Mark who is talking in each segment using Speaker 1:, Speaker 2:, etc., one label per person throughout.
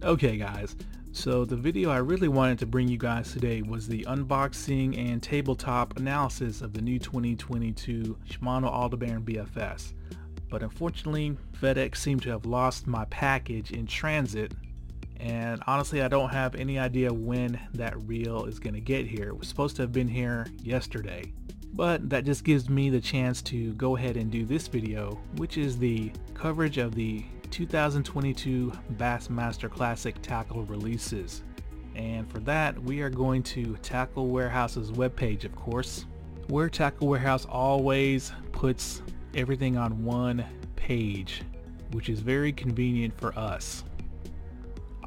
Speaker 1: Okay guys, so the video I really wanted to bring you guys today was the unboxing and tabletop analysis of the new 2022 Shimano ALDEBARAN BFS. But unfortunately, FedEx seemed to have lost my package in transit, and honestly I don't have any idea when that reel is going to get here. It was supposed to have been here yesterday. But that just gives me the chance to go ahead and do this video, which is the coverage of the 2022 Bassmaster Classic tackle releases. And for that, we are going to Tackle Warehouse's webpage, of course, where Tackle Warehouse always puts everything on one page, which is very convenient for us.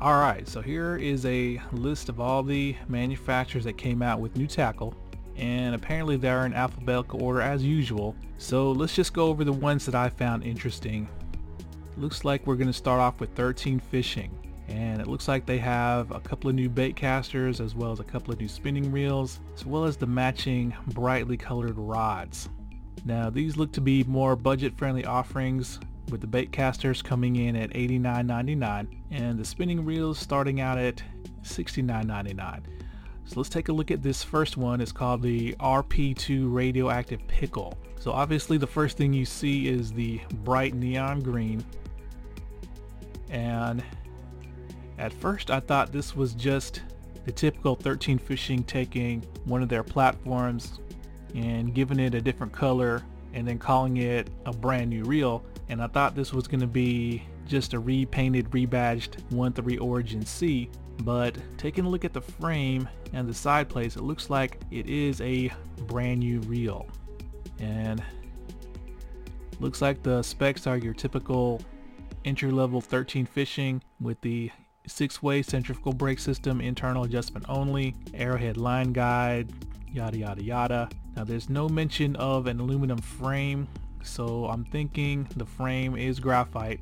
Speaker 1: Alright, so here is a list of all the manufacturers that came out with new tackle, and apparently they are in alphabetical order as usual. So let's just go over the ones that I found interesting. Looks like we're going to start off with 13 Fishing, and it looks like they have a couple of new bait casters as well as a couple of new spinning reels, as well as the matching brightly colored rods. Now these look to be more budget friendly offerings, with the bait casters coming in at $89.99 and the spinning reels starting out at $69.99. So let's take a look at this first one. It's called the RP2 Radioactive Pickle. So obviously the first thing you see is the bright neon green, and at first I thought this was just the typical 13 Fishing taking one of their platforms and giving it a different color and then calling it a brand new reel, and I thought this was going to be just a repainted, rebadged 1-3 Origin C. But taking a look at the frame and the side plates, it looks like it is a brand new reel, and looks like the specs are your typical entry-level 13 Fishing with the 6-way centrifugal brake system, internal adjustment only, arrowhead line guide, yada yada yada. Now there's no mention of an aluminum frame, so I'm thinking the frame is graphite,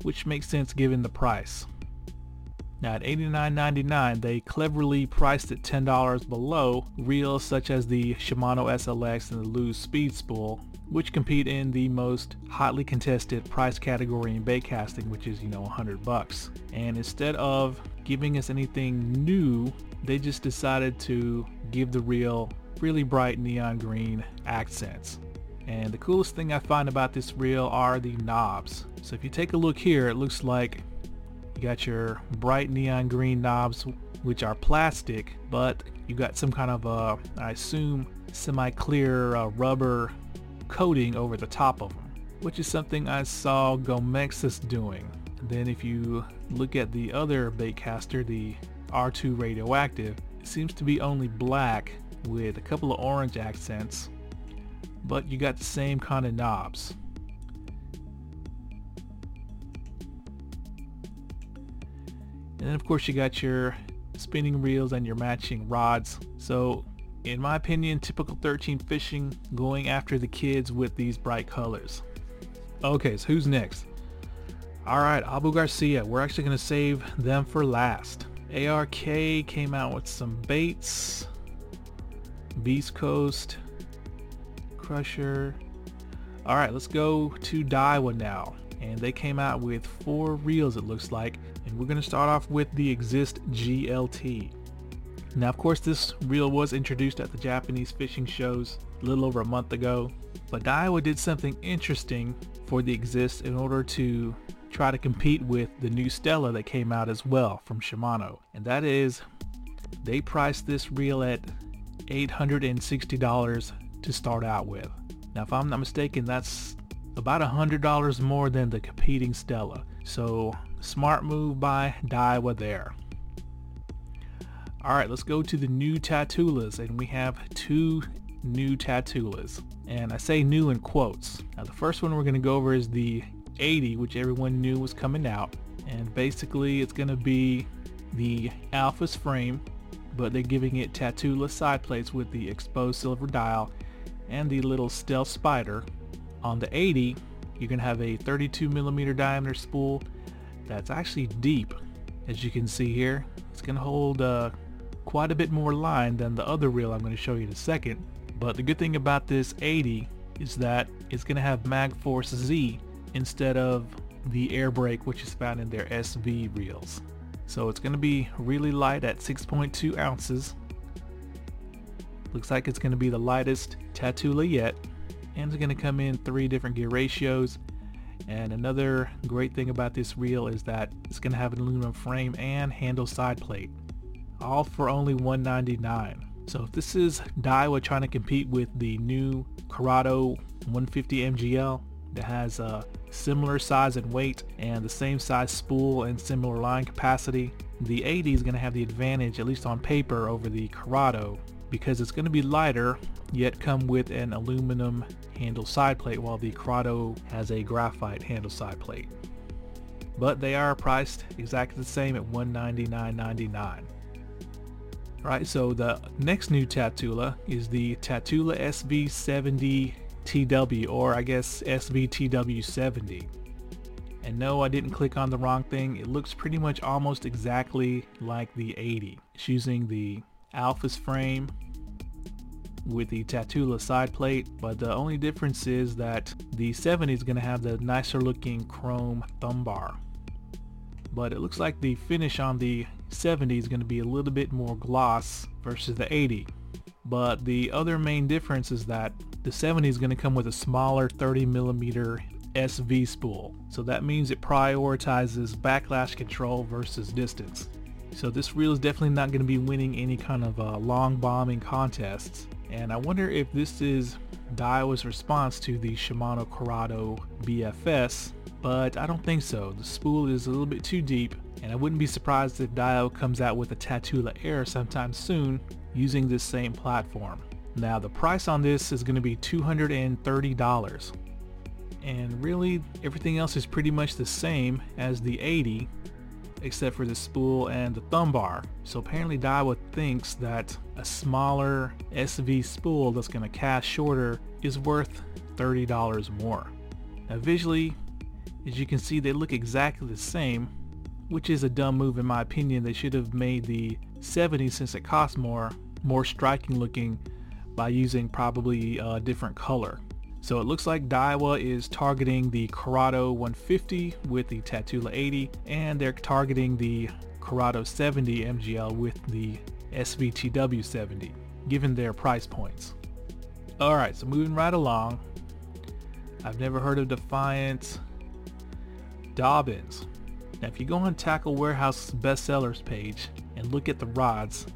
Speaker 1: which makes sense given the price. Now at $89.99 they cleverly priced it $10 below reels such as the Shimano SLX and the LEWS Speed Spool, which compete in the most hotly contested price category in bait casting, which is, $100. And instead of giving us anything new, they just decided to give the reel really bright neon green accents. And the coolest thing I find about this reel are the knobs. So if you take a look here, it looks like you got your bright neon green knobs, which are plastic, but you got some kind of I assume semi-clear rubber coating over the top of them, which is something I saw Gomexus doing. And then if you look at the other bait caster, the R2 Radioactive, it seems to be only black with a couple of orange accents, but you got the same kind of knobs. And then of course you got your spinning reels and your matching rods. So in my opinion, typical 13 Fishing going after the kids with these bright colors. Okay, so who's next? Alright, Abu Garcia. We're actually going to save them for last. ARK came out with some baits. Beast Coast, Crusher. Alright, let's go to Daiwa now. And they came out with 4 reels, it looks like. And we're going to start off with the Exist GLT. Now of course this reel was introduced at the Japanese fishing shows a little over a month ago, but Daiwa did something interesting for the Exist in order to try to compete with the new STELLA that came out as well from Shimano, and that is they priced this reel at $860 to start out with. Now if I'm not mistaken, that's about $100 more than the competing STELLA, so smart move by Daiwa there. Alright, let's go to the new TATULAs, and we have 2 new TATULAs, and I say new in quotes. Now the first one we're going to go over is the 80, which everyone knew was coming out, and basically it's going to be the Alpha's frame, but they're giving it TATULA side plates with the exposed silver dial and the little stealth spider. On the 80 you're going to have a 32mm diameter spool that's actually deep, as you can see here. It's going to hold quite a bit more line than the other reel I'm going to show you in a second. But the good thing about this 80 is that it's going to have MagForce Z instead of the air brake which is found in their SV reels. So it's going to be really light at 6.2 ounces. Looks like it's going to be the lightest TATULA yet, and it's going to come in 3 different gear ratios. And another great thing about this reel is that it's going to have an aluminum frame and handle side plate, all for only $199. So if this is Daiwa trying to compete with the new CURADO 150 MGL that has a similar size and weight and the same size spool and similar line capacity, the 80 is going to have the advantage, at least on paper, over the CURADO, because it's going to be lighter yet come with an aluminum handle side plate, while the CHRONARCH has a graphite handle side plate. But they are priced exactly the same at $199.99. Alright, so the next new TATULA is the TATULA SV70TW, or I guess SVTW70. And no, I didn't click on the wrong thing. It looks pretty much almost exactly like the 80. It's using the Alphas frame with the TATULA side plate, but the only difference is that the 70 is going to have the nicer looking chrome thumb bar. But it looks like the finish on the 70 is going to be a little bit more gloss versus the 80. But the other main difference is that the 70 is going to come with a smaller 30mm SV spool. So that means it prioritizes backlash control versus distance. So this reel is definitely not going to be winning any kind of long bombing contests. And I wonder if this is Daiwa's response to the Shimano CURADO BFS, but I don't think so. The spool is a little bit too deep, and I wouldn't be surprised if Daiwa comes out with a TATULA Air sometime soon using this same platform. Now the price on this is going to be $230, and really everything else is pretty much the same as the 80 except for the spool and the thumb bar. So apparently Daiwa thinks that a smaller SV spool that's going to cast shorter is worth $30 more. Now visually, as you can see, they look exactly the same, which is a dumb move in my opinion. They should have made the 70, since it costs more striking looking by using probably a different color. So it looks like Daiwa is targeting the CURADO 150 with the TATULA 80, and they're targeting the CURADO 70 MGL with the SVTW 70, given their price points. Alright, so moving right along. I've never heard of Defiant Dobbins. Now if you go on Tackle Warehouse bestsellers page and look at the rods,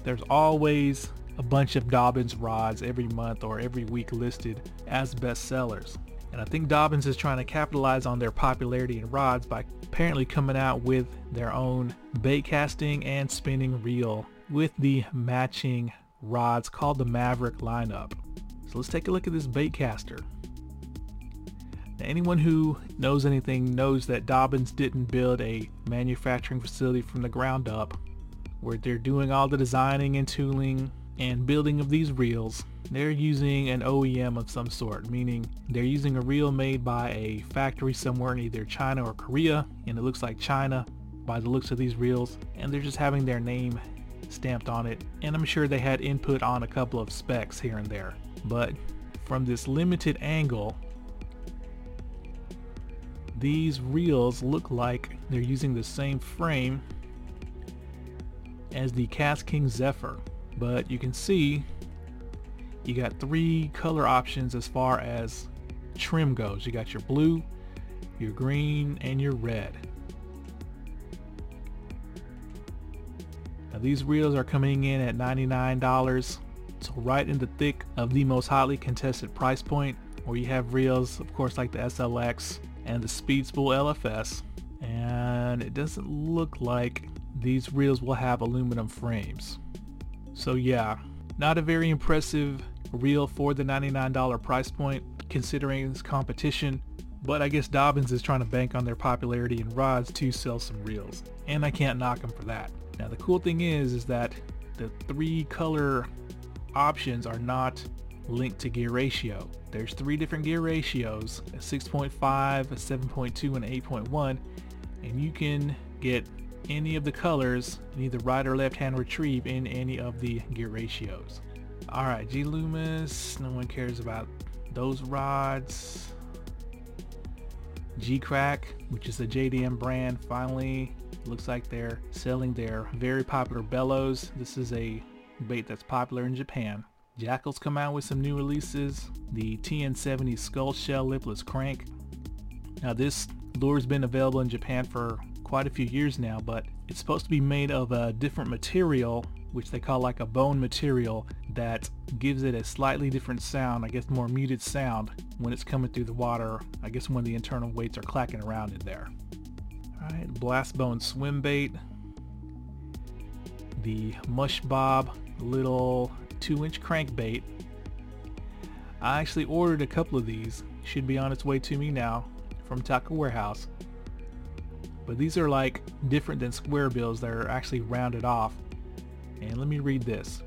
Speaker 1: there's always a bunch of Dobbins rods every month or every week listed as bestsellers. And I think Dobbins is trying to capitalize on their popularity in rods by apparently coming out with their own bait casting and spinning reel with the matching rods called the Maverick lineup. So let's take a look at this bait caster. Now anyone who knows anything knows that Dobbins didn't build a manufacturing facility from the ground up where they're doing all the designing and tooling and building of these reels. They're using an OEM of some sort, meaning they're using a reel made by a factory somewhere in either China or Korea, and it looks like China by the looks of these reels, and they're just having their name stamped on it, and I'm sure they had input on a couple of specs here and there. But from this limited angle, these reels look like they're using the same frame as the KASTKING Zephyr. But you can see you got 3 color options as far as trim goes. You got your blue, your green, and your red. Now these reels are coming in at $99, so right in the thick of the most hotly contested price point, where you have reels of course like the SLX and the Speed Spool LFS, and it doesn't look like these reels will have aluminum frames. So yeah, not a very impressive reel for the $99 price point considering its competition, but I guess Dobbins is trying to bank on their popularity in rods to sell some reels, and I can't knock them for that. Now the cool thing is that the 3 color options are not linked to gear ratio. There's 3 different gear ratios, a 6.5, a 7.2, and 8.1, and you can get any of the colors in either right or left hand retrieve in any of the gear ratios. Alright, LOOMIS, no one cares about those rods. G-Crack, which is a JDM brand, finally looks like they're selling their very popular bellows. This is a bait that's popular in Japan. JACKALL's come out with some new releases. The TN70 Skull Shell Lipless Crank. Now this lure's been available in Japan for quite a few years now, but it's supposed to be made of a different material, which they call like a bone material, that gives it a slightly different sound, I guess more muted sound when it's coming through the water, I guess when the internal weights are clacking around in there. Alright, Blast Bone Swim Bait. The Mush Bob little 2-inch crankbait. I actually ordered a couple of these, should be on its way to me now from Taco Warehouse. But these are like different than square bills, they're actually rounded off. And let me read this.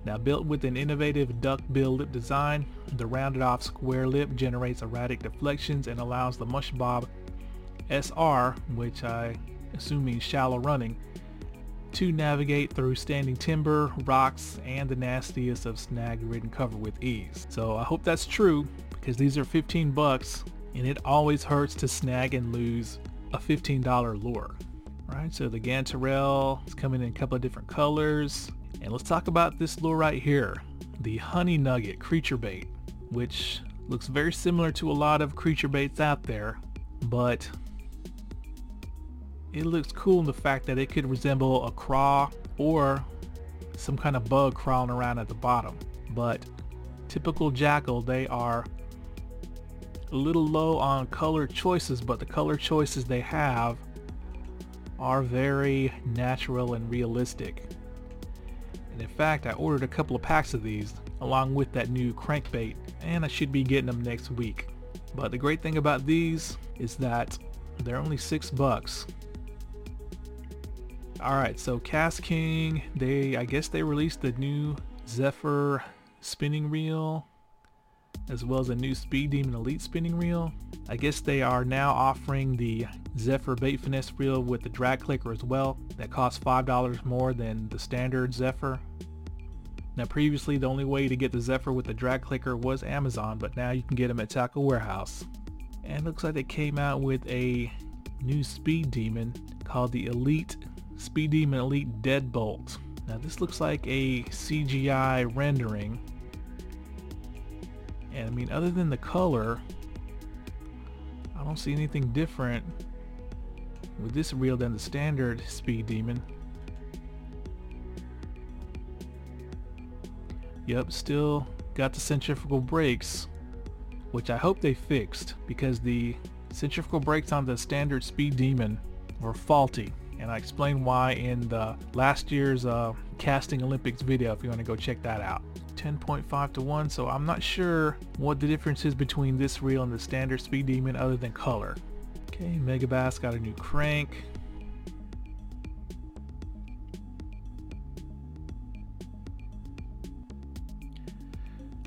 Speaker 1: Now, built with an innovative duck bill lip design, the rounded off square lip generates erratic deflections and allows the Mush Bob SR, which I assume means shallow running, to navigate through standing timber, rocks, and the nastiest of snag-ridden cover with ease. So I hope that's true, because these are 15 bucks, and it always hurts to snag and lose a $15 lure. Right, so the Gantarelle is coming in a couple of different colors. And let's talk about this lure right here, the Honey Nugget Creature Bait, which looks very similar to a lot of creature baits out there, but it looks cool in the fact that it could resemble a craw or some kind of bug crawling around at the bottom. But typical JACKALL, they are a little low on color choices, but the color choices they have are very natural and realistic. And in fact, I ordered a couple of packs of these along with that new crankbait, and I should be getting them next week. But the great thing about these is that they're only $6. Alright, so KASTKING, I guess they released the new Zephyr spinning reel, as well as a new Speed Demon Elite spinning reel. I guess they are now offering the Zephyr Bait Finesse reel with the drag clicker as well. That costs $5 more than the standard Zephyr. Now previously the only way to get the Zephyr with the drag clicker was Amazon, but now you can get them at Taco Warehouse. And it looks like they came out with a new Speed Demon called the Speed Demon Elite Deadbolt. Now this looks like a CGI rendering. And I mean, other than the color, I don't see anything different with this reel than the standard Speed Demon. Yep, still got the centrifugal brakes, which I hope they fixed, because the centrifugal brakes on the standard Speed Demon were faulty, and I explained why in the last year's Casting Olympics video if you want to go check that out. 10.5 to 1, so I'm not sure what the difference is between this reel and the standard Speed Demon other than color. Okay, Megabass got a new crank.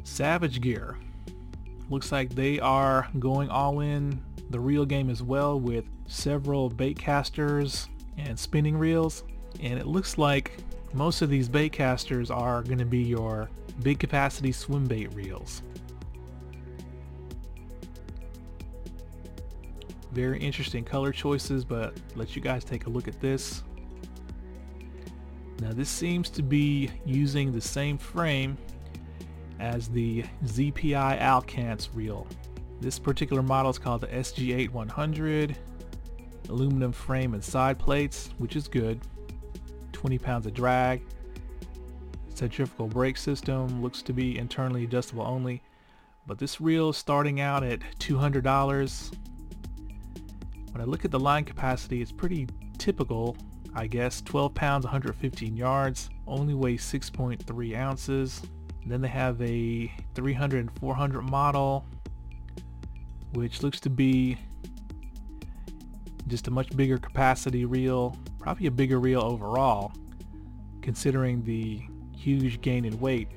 Speaker 1: Savage Gear, looks like they are going all in the reel game as well, with several bait casters and spinning reels, and it looks like most of these bait casters are going to be your big capacity swim bait reels. Very interesting color choices, but let you guys take a look at this. Now this seems to be using the same frame as the ZPI Alcance reel. This particular model is called the SG8100. Aluminum frame and side plates, which is good. 20 pounds of drag. Centrifugal brake system, looks to be internally adjustable only, but this reel is starting out at $200. When I look at the line capacity, it's pretty typical, I guess. 12 pounds, 115 yards, only weighs 6.3 ounces. And then they have a 300 and 400 model, which looks to be just a much bigger capacity reel, probably a bigger reel overall considering the huge gain in weight.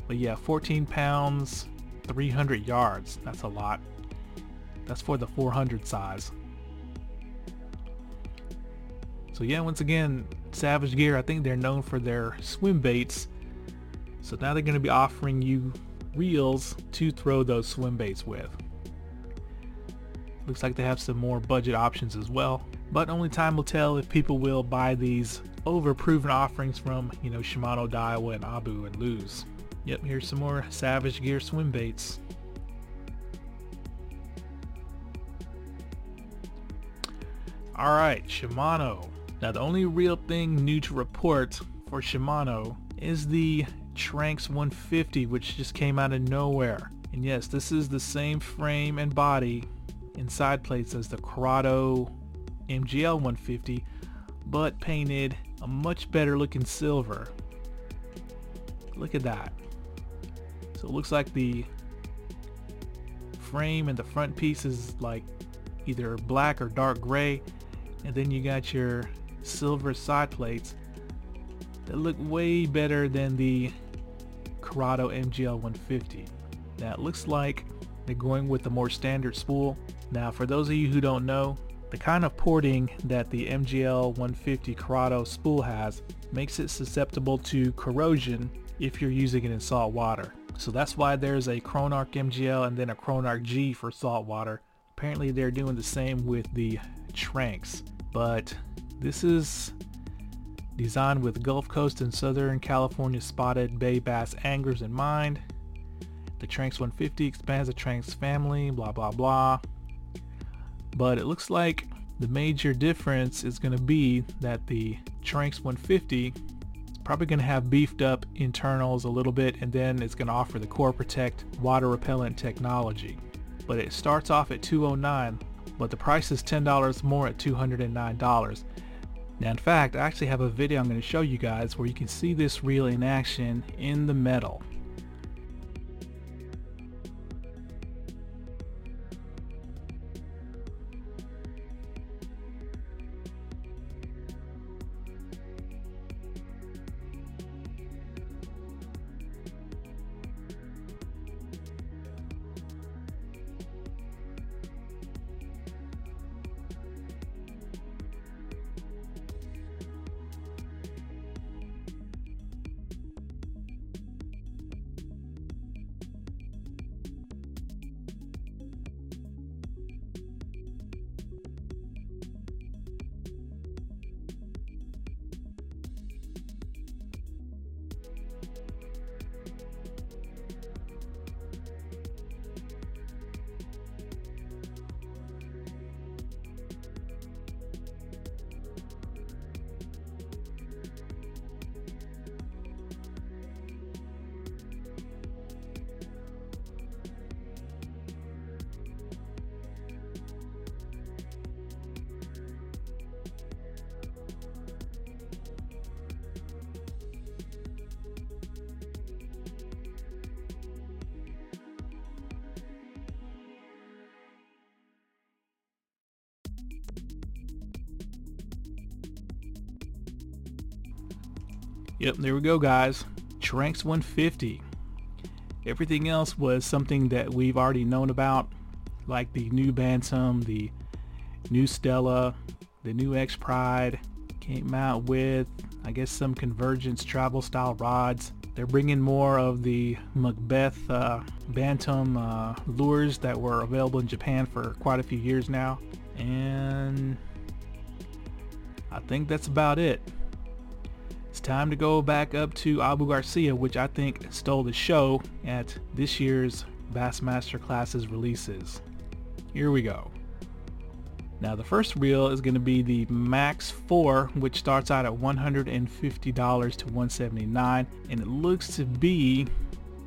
Speaker 1: But yeah, 14 pounds, 300 yards, that's a lot. That's for the 400 size. So yeah, once again, Savage Gear, I think they're known for their swim baits, so now they're going to be offering you reels to throw those swim baits with. Looks like they have some more budget options as well, but only time will tell if people will buy these overproven offerings from, you know, Shimano, Daiwa, and Abu and LEWS. Yep, here's some more Savage Gear swim baits. Alright, Shimano. Now the only real thing new to report for Shimano is the Tranx 150, which just came out of nowhere. And yes, this is the same frame and body and side plates as the CURADO MGL 150, but painted a much better looking silver. Look at that. So it looks like the frame and the front piece is like either black or dark gray, and then you got your silver side plates that look way better than the CURADO MGL 150. Now it looks like they're going with a more standard spool. Now for those of you who don't know, the kind of porting that the MGL 150 CURADO spool has makes it susceptible to corrosion if you're using it in salt water. So that's why there's a CHRONARCH MGL and then a CHRONARCH G for salt water. Apparently they're doing the same with the Tranx, but this is designed with Gulf Coast and Southern California spotted bay bass anglers in mind. The Tranx 150 expands the Tranx family, blah blah blah. But it looks like the major difference is going to be that the Tranx 150 is probably going to have beefed up internals a little bit, and then it's going to offer the Core Protect water repellent technology. But it starts off at $209, but the price is $10 more at $209. Now in fact, I actually have a video I'm going to show you guys where you can see this reel in action in the metal. Yep, there we go guys. Tranx 150. Everything else was something that we've already known about, like the new Bantam, the new Stella, the new X Pride. Came out with, I guess, some Convergence travel style rods. They're bringing more of the Macbeth Bantam lures that were available in Japan for quite a few years now. And I think that's about it. It's time to go back up to Abu Garcia, which I think stole the show at this year's Bassmaster Classic releases. Here we go. Now the first reel is going to be the Max 4, which starts out at $150 to $179, and it looks to be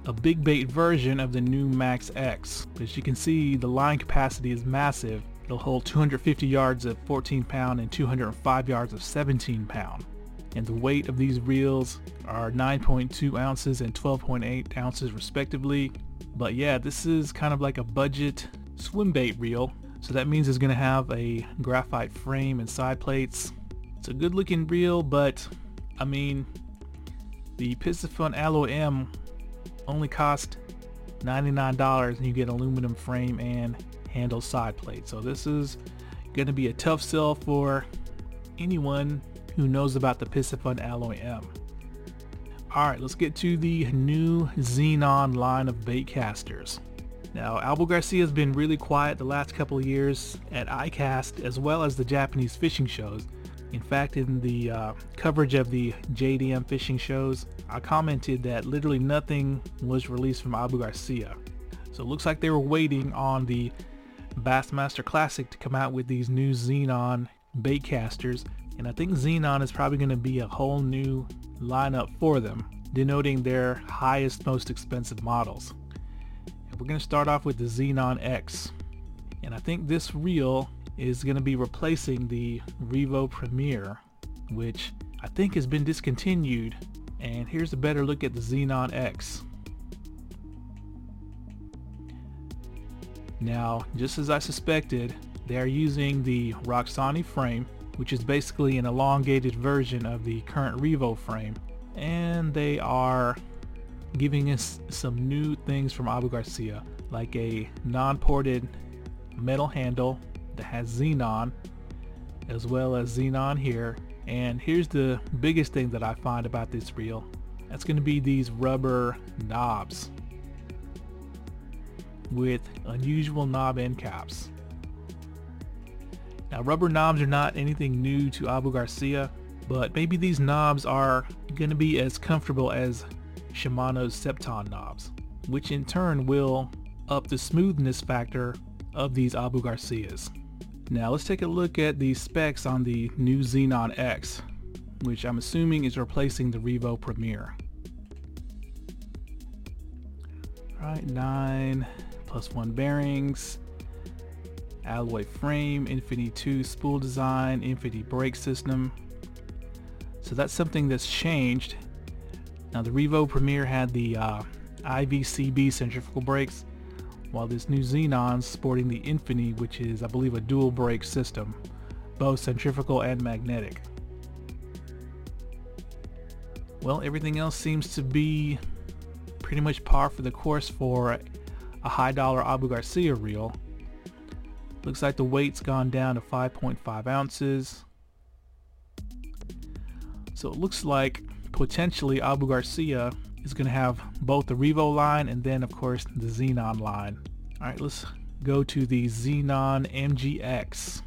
Speaker 1: a big bait version of the new Max X. As you can see, the line capacity is massive. It'll hold 250 yards of 14 pound and 205 yards of 17 pound. And the weight of these reels are 9.2 ounces and 12.8 ounces respectively. But yeah, this is kind of like a budget swim bait reel. So that means it's going to have a graphite frame and side plates. It's a good looking reel, but I mean, the PISCIFUN Alloy M only cost $99 and you get aluminum frame and handle side plate. So this is going to be a tough sell for anyone who knows about the PISCIFUN Alloy M. Alright, let's get to the new ZENON line of bait casters. Now, Abu Garcia has been really quiet the last couple of years at ICAST as well as the Japanese fishing shows. In fact, in the coverage of the JDM fishing shows, I commented that literally nothing was released from Abu Garcia. So it looks like they were waiting on the Bassmaster Classic to come out with these new ZENON baitcasters, and I think ZENON is probably going to be a whole new lineup for them, denoting their highest, most expensive models. And we're going to start off with the ZENON X, and I think this reel is going to be replacing the REVO Premier, which I think has been discontinued. And here's a better look at the ZENON X. Now, just as I suspected, they are using the Roxani frame, which is basically an elongated version of the current REVO frame, and they are giving us some new things from Abu Garcia, like a non-ported metal handle that has ZENON, as well as ZENON here. And here's the biggest thing that I find about this reel. That's going to be these rubber knobs with unusual knob end caps. Now, rubber knobs are not anything new to Abu Garcia, but maybe these knobs are going to be as comfortable as Shimano's Septon knobs, which in turn will up the smoothness factor of these Abu Garcias. Now let's take a look at the specs on the new ZENON X, which I'm assuming is replacing the REVO Premier. Alright, 9+1 bearings, alloy frame, Infinity 2 spool design, Infinity brake system. So that's something that's changed. Now the REVO Premier had the IVCB centrifugal brakes, while this new ZENON's sporting the Infinity, which is, I believe, a dual brake system, both centrifugal and magnetic. Well, everything else seems to be pretty much par for the course for a high dollar Abu Garcia reel. Looks like the weight's gone down to 5.5 ounces. So it looks like potentially Abu Garcia is going to have both the REVO line and then of course the ZENON line. Alright, let's go to the ZENON MGX,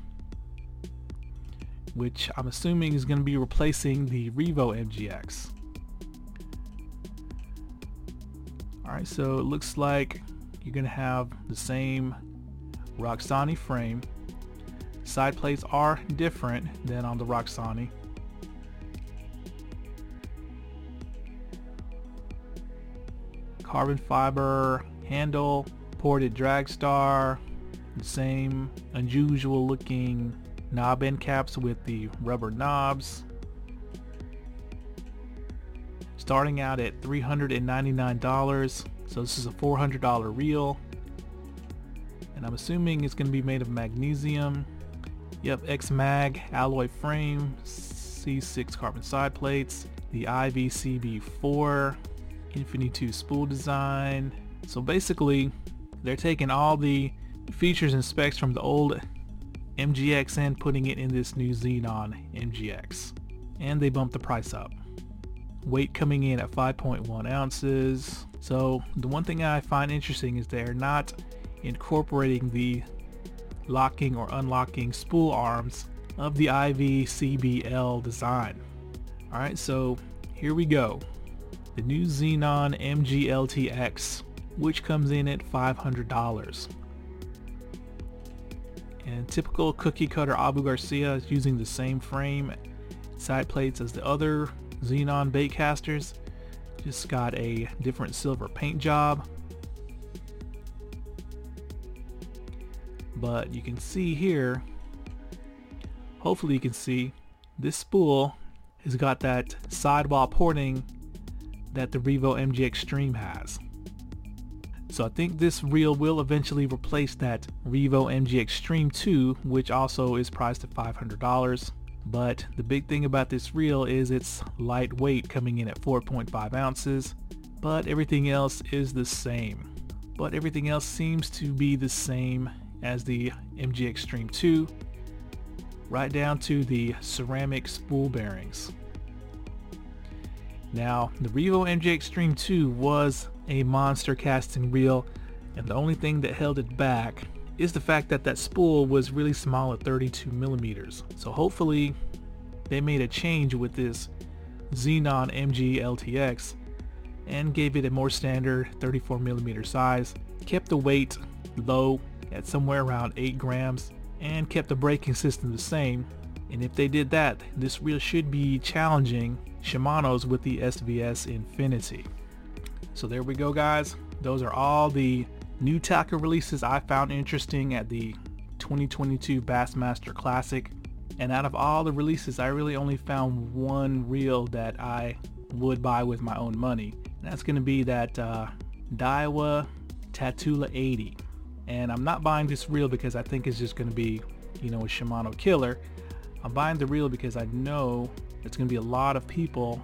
Speaker 1: which I'm assuming is going to be replacing the REVO MGX. Alright, so it looks like you're going to have the same Roxani frame. Side plates are different than on the Roxani. Carbon fiber handle, ported drag star, the same unusual looking knob end caps with the rubber knobs. Starting out at $399, so this is a $400 reel. And I'm assuming it's going to be made of magnesium. Yep, X-Mag alloy frame, C6 carbon side plates, the IVCB4, Infinity 2 spool design. So basically they're taking all the features and specs from the old MGX and putting it in this new ZENON MGX, and they bumped the price up. Weight coming in at 5.1 ounces. So the one thing I find interesting is they're not incorporating the locking or unlocking spool arms of the IVCBL design. Alright, so here we go. The new ZENON MGLTX, which comes in at $500. And typical cookie cutter Abu Garcia is using the same frame, side plates as the other ZENON baitcasters, just got a different silver paint job. But you can see here, hopefully you can see, this spool has got that sidewall porting that the REVO MG Extreme has. So I think this reel will eventually replace that REVO MG Extreme 2, which also is priced at $500. But the big thing about this reel is it's lightweight, coming in at 4.5 ounces, but everything else is the same. But everything else seems to be the same as the MG Extreme 2, right down to the ceramic spool bearings. Now, the REVO MG Extreme 2 was a monster casting reel And the only thing that held it back is the fact that that spool was really small at 32 millimeters. So hopefully they made a change with this ZENON MG LTX and gave it a more standard 34 millimeter size, kept the weight low at somewhere around 8 grams, and kept the braking system the same. And if they did that, this reel should be challenging Shimano's with the SVS Infinity. So there we go, guys. Those are all the new tackle releases I found interesting at the 2022 Bassmaster Classic. And out of all the releases, I really only found one reel that I would buy with my own money. And that's going to be that Daiwa TATULA 80. And I'm not buying this reel because I think it's just going to be, you know, a Shimano killer. I'm buying the reel because I know there's going to be a lot of people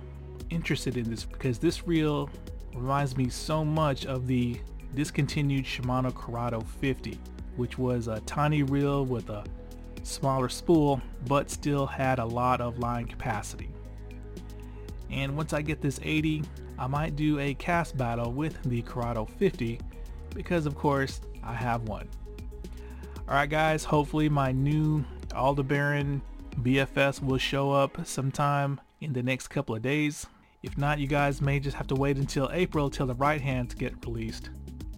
Speaker 1: interested in this, because this reel reminds me so much of the discontinued Shimano CURADO 50, which was a tiny reel with a smaller spool but still had a lot of line capacity. And once I get this 80, I might do a cast battle with the CURADO 50 because of course I have one. Alright guys, hopefully my new ALDEBARAN BFS will show up sometime in the next couple of days. If not, you guys may just have to wait until April till the right hands get released.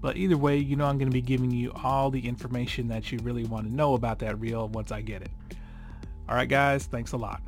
Speaker 1: But either way, you know I'm going to be giving you all the information that you really want to know about that reel once I get it. Alright guys, thanks a lot.